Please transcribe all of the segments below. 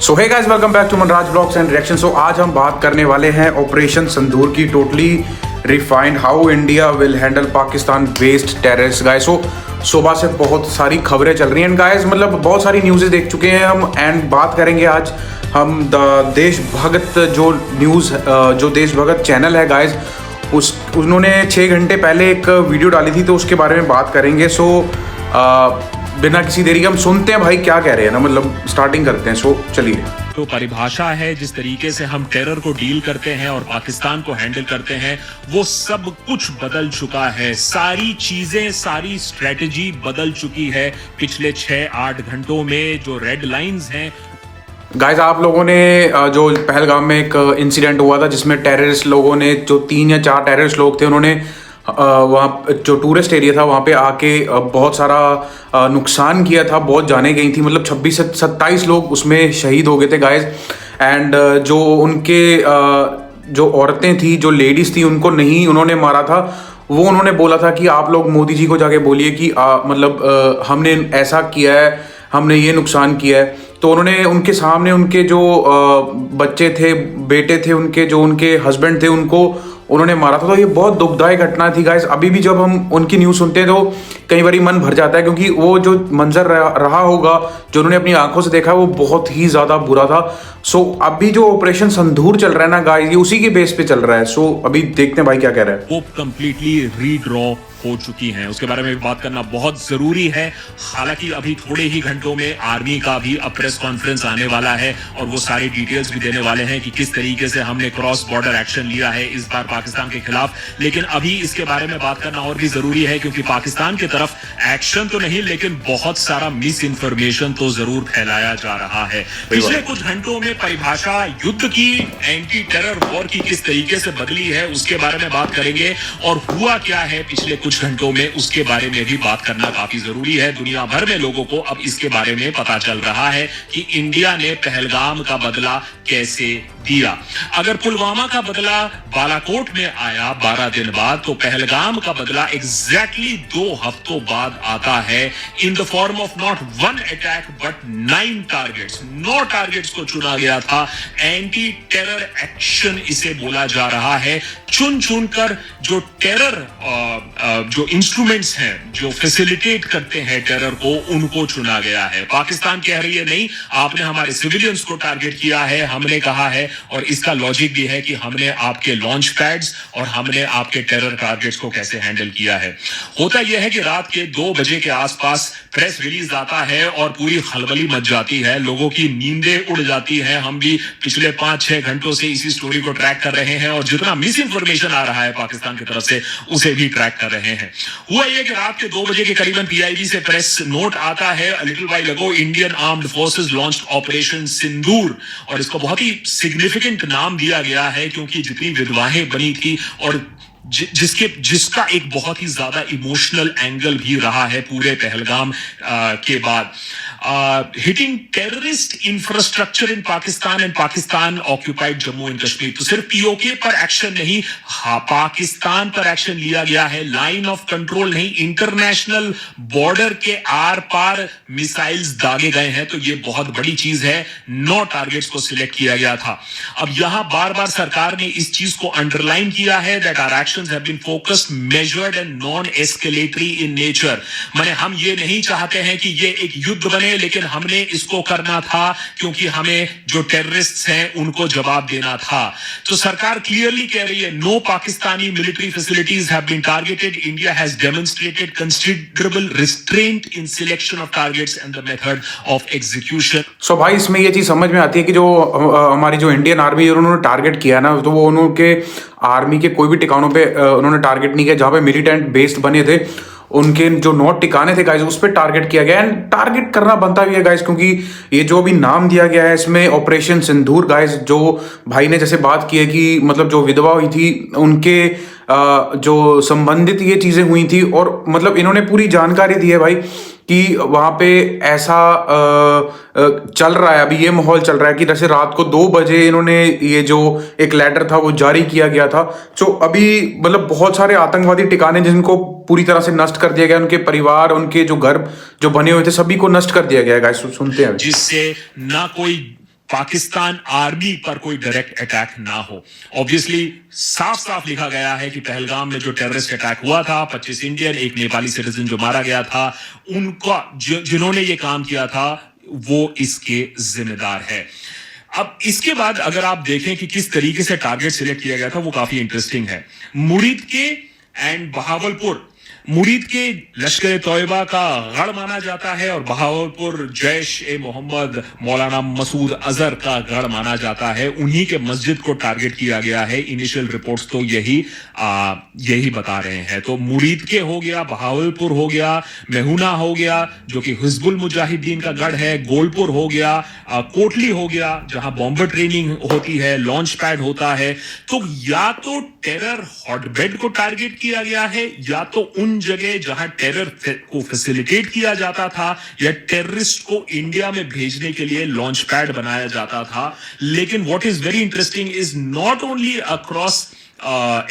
So hey guys, welcome back to Manraj blogs and reaction. So आज हम बात करने वाले हैं ऑपरेशन सिंदूर की, totally refined how India will handle Pakistan based terrorist guys. So सुबह से बहुत सारी खबरें चल रही हैं गाइस, मतलब बहुत सारी न्यूज़ें देख चुके हैं हम एंड बात करेंगे आज हम देशभगत जो न्यूज़ जो देशभगत चैनल है गाइस, उन्होंने 6 घंटे पहले एक वीडियो डाली थी, तो उसके बारे में बात करेंगे। सो बिना किसी देरी के हम सुनते हैं भाई क्या कह रहे हैं ना, मतलब स्टार्टिंग करते हैं। सो चलिए। तो परिभाषा है जिस तरीके से हम टेरर को डील करते हैं और पाकिस्तान को हैंडल करते हैं, वो सब कुछ बदल चुका है। सारी चीजें, सारी स्ट्रेटजी बदल चुकी है पिछले 6-8 घंटों में। जो रेड लाइंस हैं गाइस, आप लोगों ने जो पहलगाम में एक इंसिडेंट हुआ था जिसमें टेररिस्ट लोगों ने, जो 3 या 4 टेररिस्ट लोग थे, उन्होंने वहाँ जो टूरिस्ट एरिया था वहाँ पे आके बहुत सारा नुकसान किया था, बहुत जाने गई थी, मतलब 26 से 27 लोग उसमें शहीद हो गए थे गाइस। एंड जो उनके जो औरतें थी, जो लेडीज थी, उनको नहीं उन्होंने मारा था। वो उन्होंने बोला था कि आप लोग मोदी जी को जाके बोलिए कि हमने ऐसा किया है, हमने ये नुकसान किया है। तो उन्होंने उनके सामने उनके जो बच्चे थे, बेटे थे, उनके जो उनके हस्बैंड थे, उनको उन्होंने मारा था। तो ये बहुत दुखदायक घटना थी गाइस। अभी भी जब हम उनकी न्यूज़ सुनते हैं तो कई बार मन भर जाता है, क्योंकि वो जो मंजर रहा होगा, जो उन्होंने अपनी आंखों से देखा, वो बहुत ही ज़्यादा बुरा था। सो अभी जो ऑपरेशन सिंदूर चल रहा है ना गाइस, ये उसी के बेस पे चल रहा है। सो अभी देखते हैं भाई क्या कह रहा है। वो कंप्लीटली रीड्रॉ हो चुकी हैं, उसके बारे में बात करना बहुत जरूरी है। हालांकि अभी थोड़े ही घंटों में आर्मी का भी अब प्रेस कॉन्फ्रेंस आने वाला है और वो सारी डिटेल्स भी देने वाले हैं कि किस तरीके से हमने क्रॉस बॉर्डर एक्शन लिया है इस बार पाकिस्तान के खिलाफ। लेकिन अभी इसके बारे में बात करना और भी जरूरी है, क्योंकि पाकिस्तान की तरफ एक्शन तो नहीं, लेकिन बहुत सारा मिस इन्फॉर्मेशन तो जरूर फैलाया जा रहा है। पिछले कुछ घंटों में परिभाषा युद्ध की, एंटी टेरर वॉर की किस तरीके से बदली है, उसके बारे में बात करेंगे। और हुआ क्या है पिछले कुछ घंटों में, उसके बारे में भी बात करना काफी जरूरी है। दुनिया भर में लोगों को अब इसके बारे में पता चल रहा है कि इंडिया ने पहलगाम का बदला कैसे दिया। अगर पुलवामा का बदला बालाकोट में आया 12 दिन बाद, तो पहलगाम का बदला एग्जैक्टली 2 हफ्तों बाद आता है, in the form of not 1 attack but 9 targets. 9 targets को चुना गया था। एंटी टेरर एक्शन इसे बोला जा रहा है। चुन चुनकर जो टेरर जो इंस्ट्रूमेंट्स हैं, जो फैसिलिटेट करते हैं टेरर को, उनको चुना गया है। पाकिस्तान कह रही है नहीं, आपने हमारे सिविलियंस को टारगेट किया है, हमने कहा है, और इसका लॉजिक भी है कि हमने आपके लॉन्च पैड्स और हमने आपके टेरर टारगेट्स को कैसे हैंडल किया है। होता यह है कि रात के 2 बजे के आसपास प्रेस रिलीज आता है और पूरी खलबली मच जाती है, लोगों की नींदें उड़ जाती हैं। हम भी पिछले 5-6 घंटों से इसी स्टोरी को ट्रैक कर रहे हैं और जितना मिस इंफॉर्मेशन आ रहा है पाकिस्तान की तरफ से, उसे भी ट्रैक कर रहे हैं। हुआ यह कि रात के 2 बजे के करीबन पीआईबी से प्रेस नोट आता है, a little while ago Indian armed forces launched operation Sindoor. और इसको बहुत ही सिग्निफिकेंट नाम दिया गया है, क्योंकि जितनी विधवाएं बनी थी और जिसका एक बहुत ही ज्यादा इमोशनल एंगल भी रहा है पूरे पहलगाम के बाद। Hitting terrorist infrastructure in Pakistan and Pakistan occupied Jammu and Kashmir. तो सिर्फ पीओके पर एक्शन नहीं, पाकिस्तान पर एक्शन लिया गया है। लाइन ऑफ कंट्रोल नहीं, इंटरनेशनल बॉर्डर के आर पार मिसाइल्स दागे गए हैं। तो ये बहुत बड़ी चीज है। 9 टारगेट्स को सिलेक्ट किया गया था। अब यहां बार बार सरकार ने इस चीज को अंडरलाइन किया है that our actions have been focused, measured and non escalatory in nature. माने हम ये नहीं चाहते हैं कि ये एक युद्ध बने, लेकिन हमने इसको करना था क्योंकि हमें जो टेररिस्ट्स हैं उनको जवाब देना था। तो सरकार क्लियरली कह रही है, no Pakistani military facilities have been targeted. India has demonstrated considerable restraint in selection of targets and the method of execution. So भाई, इसमें ये चीज समझ में आती है कि जो हमारी जो इंडियन आर्मी उन्होंने टारगेट किया ना, तो वो उनके आर्मी के कोई भी ठिकानों पे उन्होंने टारगेट नहीं किया जहां पे मिलिटेंट बेस्ड बने थे। उनके जो 9 ठिकाने थे गाइस, उस पर टारगेट किया गया। एंड टारगेट करना बनता भी है गाइस, क्योंकि ये जो भी नाम दिया गया है इसमें ऑपरेशन सिंदूर गाइस, जो भाई ने जैसे बात की है कि मतलब जो विधवा हुई थी उनके जो संबंधित ये चीजें हुई थी, और मतलब इन्होंने पूरी जानकारी दी है भाई कि वहाँ पे ऐसा चल रहा है, अभी ये माहौल चल रहा है कि जैसे रात को 2 बजे इन्होंने ये जो एक लेटर था वो जारी किया गया था। तो अभी मतलब बहुत सारे आतंकवादी ठिकाने जिनको पूरी तरह से नष्ट कर दिया गया, उनके परिवार, उनके जो घर जो बने हुए थे, सभी को नष्ट कर दिया गया है। गाइस सुनते हैं, जिससे ना कोई पाकिस्तान आर्मी पर कोई डायरेक्ट अटैक ना हो। ऑब्वियसली साफ साफ लिखा गया है कि पहलगाम में जो टेररिस्ट अटैक हुआ था, 25 इंडियन, एक नेपाली सिटीजन जो मारा गया था, उनका जिन्होंने ये काम किया था वो इसके जिम्मेदार है। अब इसके बाद अगर आप देखें कि किस तरीके से टारगेट सिलेक्ट किया गया था, वो काफी इंटरेस्टिंग है। मुरीद के एंड बहावलपुर, मुरीद के लश्कर तोयबा का गढ़ माना जाता है और बहावलपुर जैश ए मोहम्मद मौलाना मसूद अजहर का गढ़ माना जाता है। उन्हीं के मस्जिद को टारगेट किया गया है। इनिशियल रिपोर्ट्स तो यही बता रहे हैं। तो मुरीद के हो गया, बहावलपुर हो गया, मेहुना हो गया जो कि हिजबुल मुजाहिदीन का गढ़ है, गोलपुर हो गया, कोटली हो गया जहां बॉम्बर ट्रेनिंग होती है, लॉन्च पैड होता है। तो या तो टेरर हॉटबेड को टारगेट किया गया है, या तो उन जगह जहां टेरर को फैसिलिटेट किया जाता था या टेररिस्ट को इंडिया में भेजने के लिए लॉन्च पैड बनाया जाता था। लेकिन what is very interesting is not only across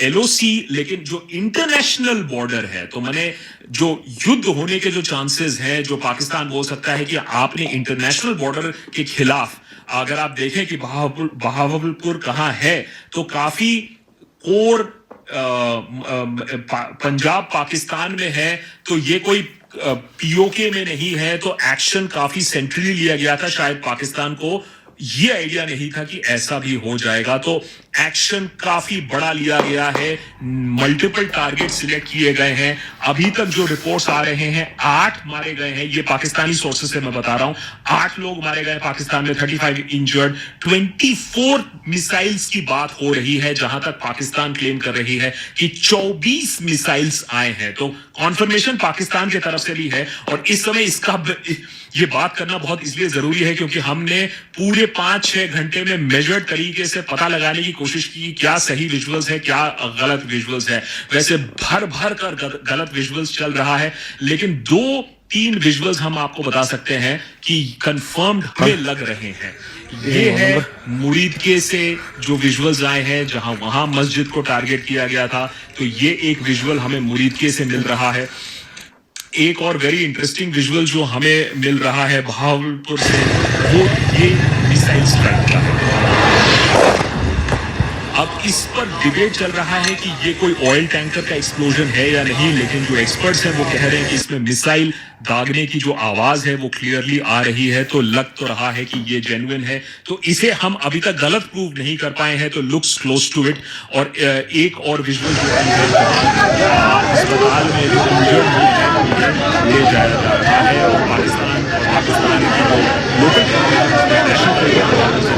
LOC, लेकिन जो इंटरनेशनल बॉर्डर है, तो मैंने जो युद्ध होने के जो चांसेस हैं, जो पाकिस्तान बोल सकता है कि आपने इंटरनेशनल बॉर्डर के खिलाफ, अगर आप देखें कि बहावलपुर कहां है, तो काफी कोर पंजाब पाकिस्तान में है, तो ये कोई POK में नहीं है। तो एक्शन काफी सेंट्रली लिया गया था। शायद पाकिस्तान को ये आइडिया नहीं था कि ऐसा भी हो जाएगा, तो एक्शन काफी बड़ा लिया गया है। मल्टीपल टारगेट सिलेक्ट किए गए हैं। अभी तक जो रिपोर्ट्स आ रहे हैं, 8 मारे गए हैं। ये पाकिस्तानी सोर्सेस से मैं बता रहा हूं, 8 लोग मारे गए पाकिस्तान में, 35 इंजर्ड, 24 मिसाइल्स की बात हो रही है, जहां तक पाकिस्तान क्लेम कर रही है कि 24 मिसाइल्स आए हैं। तो कॉन्फर्मेशन पाकिस्तान की तरफ से भी है। और इस समय ये बात करना बहुत इसलिए जरूरी है क्योंकि हमने पूरे 5-6 घंटे में मेजर्ड तरीके से पता लगाने की कोशिश की क्या सही विजुअल्स है, क्या गलत विजुअल्स है। वैसे भर भर कर गलत विजुअल्स चल रहा है, लेकिन 2-3 विजुअल्स हम आपको बता सकते हैं कि कंफर्म्ड हमें लग रहे हैं। ये है मुरीद के से जो विजुअल्स आए हैं, जहां वहां मस्जिद को टारगेट किया गया था। तो ये एक विजुअल हमें मुरीद के से मिल रहा है। एक और वेरी इंटरेस्टिंग विजुअल जो हमें मिल रहा है बहावलपुर से, वो ये मिसाइल स्ट्राइक का है। अब इस पर डिबेट चल रहा है कि ये कोई ऑयल टैंकर का एक्सप्लोजन है या नहीं, लेकिन जो एक्सपर्ट्स हैं वो कह रहे हैं कि इसमें मिसाइल दागने की जो आवाज है वो क्लियरली आ रही है। तो लग तो रहा है कि ये जेन्युइन है। तो इसे हम अभी तक गलत प्रूव नहीं कर पाए हैं, तो लुक्स क्लोज टू इट। और एक और विजुअल जो है अस्पताल में जो इंजर्ड हुए हैं ले जाया जा रहा है। और पाकिस्तान की जो लोकल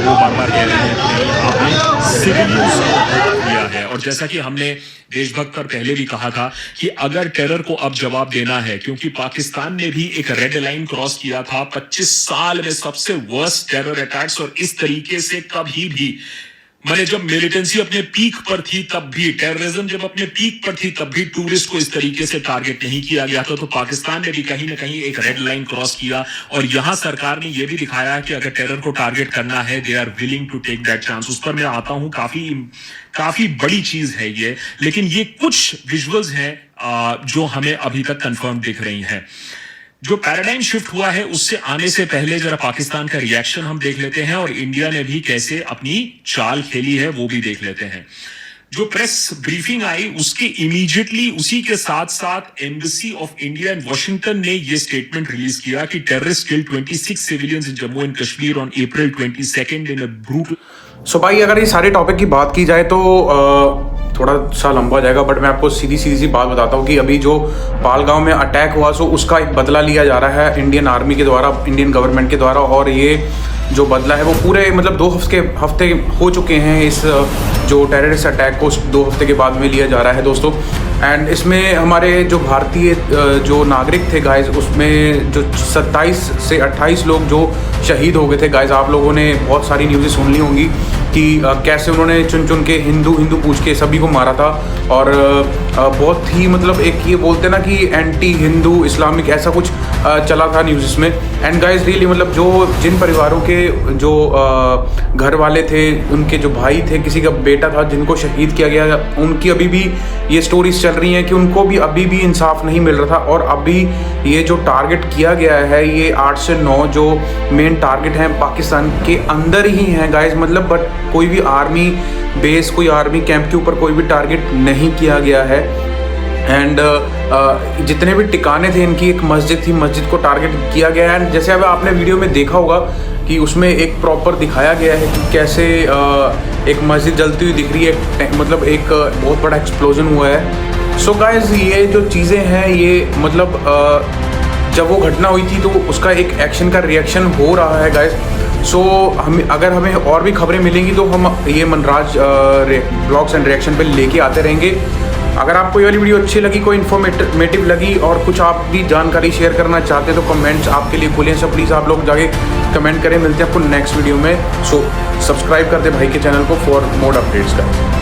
वो बार बार कह रहे हैं कि आपने सिविलियंस को किया है। और जैसा कि हमने देशभक्त पर पहले भी कहा था कि अगर टेरर को अब जवाब देना है, क्योंकि पाकिस्तान ने भी एक रेड लाइन क्रॉस किया था, 25 साल में सबसे वर्स्ट टेरर अटैक्स, और इस तरीके से कभी भी, मैंने जब मिलिटेंसी अपने पीक पर थी तब भी, टेररिज्म जब अपने पीक पर थी तब भी टूरिस्ट को इस तरीके से टारगेट नहीं किया गया था। तो पाकिस्तान ने भी कहीं ना कहीं एक रेड लाइन क्रॉस किया। और यहां सरकार ने यह भी दिखाया कि अगर टेरर को टारगेट करना है, they are willing to take that chance. उस पर मैं आता हूं, काफी बड़ी चीज है ये। लेकिन ये कुछ विजुअल्स हैं जो हमें अभी तक कंफर्म दिख रही हैं। जो पैराडाइम शिफ्ट हुआ है उससे आने से पहले जरा पाकिस्तान का रिएक्शन हम देख लेते हैं, और इंडिया ने भी कैसे अपनी चाल खेली है वो भी देख लेते हैं। जो प्रेस ब्रीफिंग आई उसके इमीडिएटली उसी के साथ साथ embassy of India in Washington ने ये स्टेटमेंट रिलीज किया कि terrorist killed 26 civilians in Jammu and Kashmir on April 22 in a brutal. So भाई, अगर ये सारे टॉपिक की बात की जाए तो थोड़ा सा लंबा जाएगा, बट मैं आपको सीधी सी बात बताता हूँ कि अभी जो पहलगाम में अटैक हुआ, सो उसका एक बदला लिया जा रहा है इंडियन आर्मी के द्वारा, इंडियन गवर्नमेंट के द्वारा। और ये जो बदला है वो पूरे मतलब 2 हफ्ते हो चुके हैं। इस जो टेररिस्ट अटैक को 2 हफ्ते के बाद में लिया जा रहा है दोस्तों। एंड इसमें हमारे जो भारतीय जो नागरिक थे गाइज, उसमें जो 27 से 28 लोग जो शहीद हो गए थे गाइज। आप लोगों ने बहुत सारी न्यूज़ें सुन ली होंगी कि कैसे उन्होंने चुन के हिंदू पूछ के सभी को मारा था। और बहुत ही मतलब एक ये बोलते ना कि एंटी हिंदू इस्लामिक ऐसा कुछ चला था न्यूज़ में। एंड गाइज रियली मतलब जिन परिवारों के जो घर वाले थे, उनके जो भाई थे, किसी का बेटा था जिनको शहीद किया गया, उनकी अभी भी ये स्टोरीज चल रही हैं कि उनको भी अभी भी इंसाफ नहीं मिल रहा था। और अभी ये जो टारगेट किया गया है, ये 8 से 9 जो मेन टारगेट हैं पाकिस्तान के अंदर ही हैं गाइस, मतलब बट कोई भी आर्मी बेस, कोई आर्मी कैंप के ऊपर कोई भी टारगेट नहीं किया गया है। एंड जितने भी ठिकाने थे इनकी, एक मस्जिद थी, मस्जिद को टारगेट किया गया है। जैसे अब आपने वीडियो में देखा होगा कि उसमें एक प्रॉपर दिखाया गया है कि कैसे एक मस्जिद जलती हुई दिख रही है, मतलब एक बहुत बड़ा एक्सप्लोजन हुआ है। सो गाइस ये जो चीज़ें हैं ये मतलब जब वो घटना हुई थी तो उसका एक एक्शन का रिएक्शन हो रहा है गाइस। सो अगर हमें और भी खबरें मिलेंगी तो हम ये मनराज ब्लॉग्स एंड रिएक्शन पे लेके आते रहेंगे। अगर आपको ये वाली वीडियो अच्छी लगी, कोई इन्फॉर्मेटिव लगी और कुछ आप भी जानकारी शेयर करना चाहते हैं तो कमेंट्स आपके लिए खुले हैं। सब प्लीज़ आप लोग जाके कमेंट करें। मिलते हैं आपको नेक्स्ट वीडियो में। सो सब्सक्राइब कर दे भाई के चैनल को फॉर मोर अपडेट्स का।